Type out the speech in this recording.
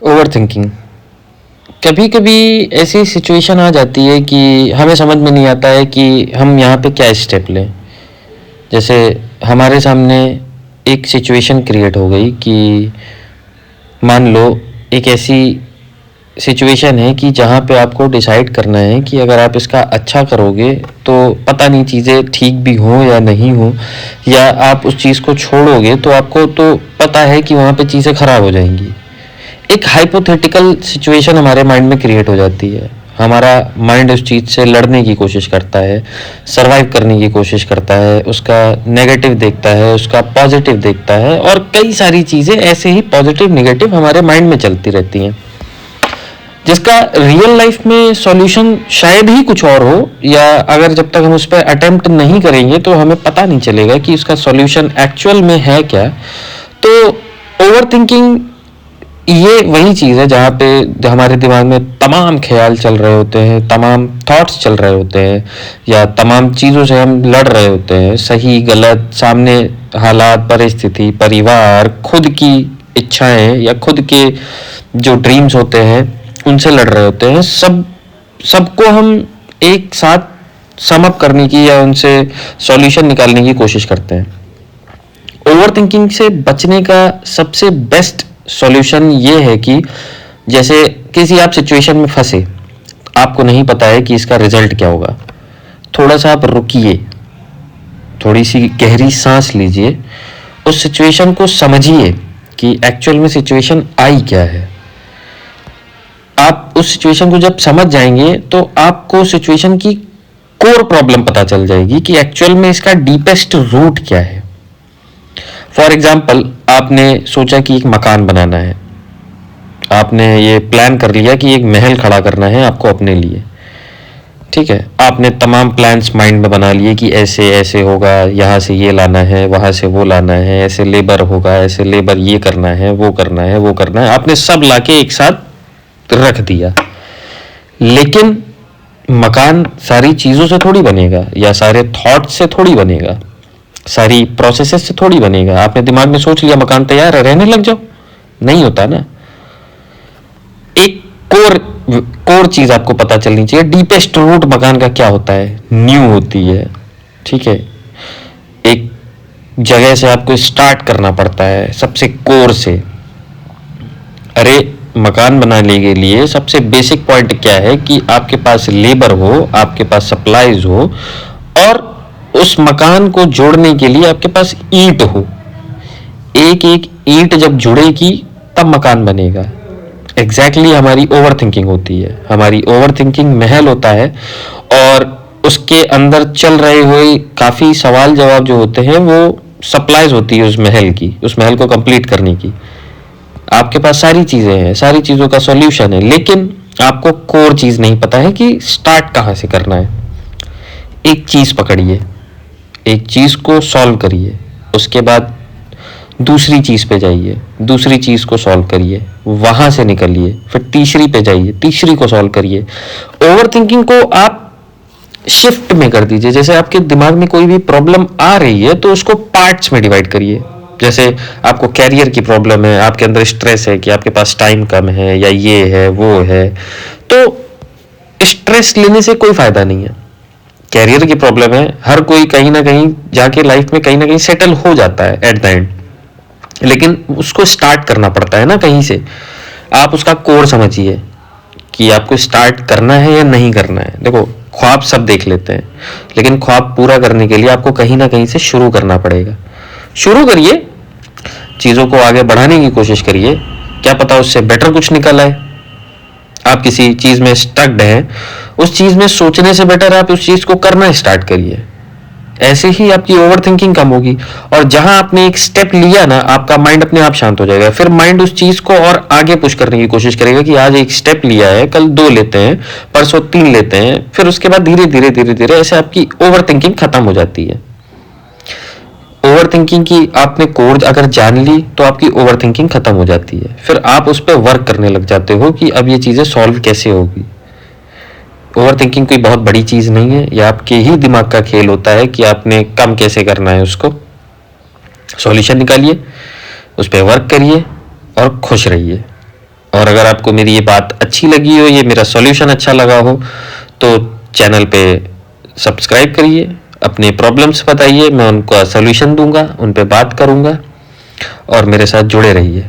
Over thinking. कभी कभी ऐसी सिचुएशन आ जाती है कि हमें समझ में नहीं आता है कि हम यहाँ पे क्या स्टेप लें। जैसे हमारे सामने एक सिचुएशन क्रिएट हो गई कि मान लो एक ऐसी सिचुएशन है कि जहाँ पे आपको डिसाइड करना है कि अगर आप इसका अच्छा करोगे तो पता नहीं चीज़ें ठीक भी हों या नहीं हों, या आप उस चीज़ को छोड़ोगे तो आपको तो पता है कि वहाँ पे चीज़ें ख़राब हो जाएंगी। एक हाइपोथेटिकल सिचुएशन हमारे माइंड में क्रिएट हो जाती है। हमारा माइंड उस चीज़ से लड़ने की कोशिश करता है, सरवाइव करने की कोशिश करता है, उसका नेगेटिव देखता है, उसका पॉजिटिव देखता है, और कई सारी चीज़ें ऐसे ही पॉजिटिव नेगेटिव हमारे माइंड में चलती रहती हैं, जिसका रियल लाइफ में सॉल्यूशन शायद ही कुछ और हो, या अगर जब तक हम उस पर अटेम्प्ट नहीं करेंगे तो हमें पता नहीं चलेगा कि उसका सॉल्यूशन एक्चुअल में है क्या। तो ओवर थिंकिंग ये वही चीज़ है जहाँ पे हमारे दिमाग में तमाम ख्याल चल रहे होते हैं, तमाम थॉट्स चल रहे होते हैं, या तमाम चीज़ों से हम लड़ रहे होते हैं, सही गलत, सामने हालात, परिस्थिति, परिवार, खुद की इच्छाएं या खुद के जो ड्रीम्स होते हैं उनसे लड़ रहे होते हैं। सबको हम एक साथ सम अप करने की या उनसे सॉल्यूशन निकालने की कोशिश करते हैं। ओवर थिंकिंग से बचने का सबसे बेस्ट सॉल्यूशन ये है कि जैसे किसी आप सिचुएशन में फंसे, आपको नहीं पता है कि इसका रिजल्ट क्या होगा, थोड़ा सा आप रुकिए, थोड़ी सी गहरी सांस लीजिए, उस सिचुएशन को समझिए कि एक्चुअल में सिचुएशन आई क्या है। आप उस सिचुएशन को जब समझ जाएंगे तो आपको सिचुएशन की कोर प्रॉब्लम पता चल जाएगी कि एक्चुअल में इसका डीपेस्ट रूट क्या है। फॉर एग्जाम्पल, आपने सोचा कि एक मकान बनाना है, आपने ये प्लान कर लिया कि एक महल खड़ा करना है आपको अपने लिए, ठीक है। आपने तमाम प्लान्स माइंड में बना लिए कि ऐसे ऐसे होगा, यहाँ से ये लाना है, वहाँ से वो लाना है, ऐसे लेबर होगा, ऐसे लेबर ये करना है, वो करना है, वो करना है, आपने सब लाके एक साथ रख दिया। लेकिन मकान सारी चीज़ों से थोड़ी बनेगा, या सारे थॉट से थोड़ी बनेगा, सारी प्रोसेसेस से थोड़ी बनेगा। आपने दिमाग में सोच लिया मकान तैयार है, रहने लग जाओ, नहीं होता ना। एक कोर चीज आपको पता चलनी चाहिए, डीपेस्ट रूट मकान का क्या होता है, न्यू होती है, ठीक है। एक जगह से आपको स्टार्ट करना पड़ता है, सबसे कोर से। अरे मकान बनाने के लिए सबसे बेसिक पॉइंट क्या है कि आपके पास लेबर हो, आपके पास सप्लाईज हो, और उस मकान को जोड़ने के लिए आपके पास ईंट हो। एक एक ईंट जब जुड़ेगी तब मकान बनेगा। एग्जैक्टली हमारी ओवर थिंकिंग होती है। हमारी ओवर थिंकिंग महल होता है, और उसके अंदर चल रहे हुए काफ़ी सवाल जवाब जो होते हैं वो सप्लाईज होती है उस महल की, उस महल को कंप्लीट करने की। आपके पास सारी चीज़ें हैं, सारी चीज़ों का सॉल्यूशन है, लेकिन आपको कोर चीज़ नहीं पता है कि स्टार्ट कहाँ से करना है। एक चीज़ पकड़िए, एक चीज़ को सॉल्व करिए, उसके बाद दूसरी चीज़ पे जाइए, दूसरी चीज़ को सॉल्व करिए, वहाँ से निकलिए, फिर तीसरी पे जाइए, तीसरी को सॉल्व करिए। ओवर थिंकिंग को आप शिफ्ट में कर दीजिए। जैसे आपके दिमाग में कोई भी प्रॉब्लम आ रही है तो उसको पार्ट्स में डिवाइड करिए। जैसे आपको कैरियर की प्रॉब्लम है, आपके अंदर स्ट्रेस है कि आपके पास टाइम कम है, या ये है वो है, तो स्ट्रेस लेने से कोई फायदा नहीं है। कैरियर की प्रॉब्लम है, हर कोई कहीं ना कहीं जाके लाइफ में कहीं ना कहीं सेटल हो जाता है एट द एंड, लेकिन उसको स्टार्ट करना पड़ता है ना कहीं से। आप उसका कोर समझिए कि आपको स्टार्ट करना है या नहीं करना है। देखो, ख्वाब सब देख लेते हैं, लेकिन ख्वाब पूरा करने के लिए आपको कहीं ना कहीं से शुरू करना पड़ेगा। शुरू करिए, चीज़ों को आगे बढ़ाने की कोशिश करिए, क्या पता उससे बेटर कुछ निकल आए। आप किसी चीज़ में स्टक्ड हैं, उस चीज़ में सोचने से बेटर आप उस चीज़ को करना स्टार्ट करिए। ऐसे ही आपकी ओवर थिंकिंग कम होगी, और जहां आपने एक स्टेप लिया ना, आपका माइंड अपने आप शांत हो जाएगा। फिर माइंड उस चीज को और आगे पुश करने की कोशिश करेगा कि आज एक स्टेप लिया है, कल 2 लेते हैं, परसों 3 लेते हैं, फिर उसके बाद धीरे धीरे धीरे धीरे ऐसे आपकी ओवर थिंकिंग खत्म हो जाती है। ओवर थिंकिंग की आपने कोर अगर जान ली तो आपकी ओवर थिंकिंग खत्म हो जाती है। फिर आप उस पर वर्क करने लग जाते हो कि अब ये चीजें सॉल्व कैसे होगी। ओवर थिंकिंग कोई बहुत बड़ी चीज़ नहीं है, यह आपके ही दिमाग का खेल होता है कि आपने कम कैसे करना है। उसको सॉल्यूशन निकालिए, उस पर वर्क करिए और खुश रहिए। और अगर आपको मेरी ये बात अच्छी लगी हो, ये मेरा सॉल्यूशन अच्छा लगा हो, तो चैनल पे सब्सक्राइब करिए, अपने प्रॉब्लम्स बताइए, मैं उनका सॉल्यूशन दूंगा, उन पे बात करूंगा और मेरे साथ जुड़े रहिए।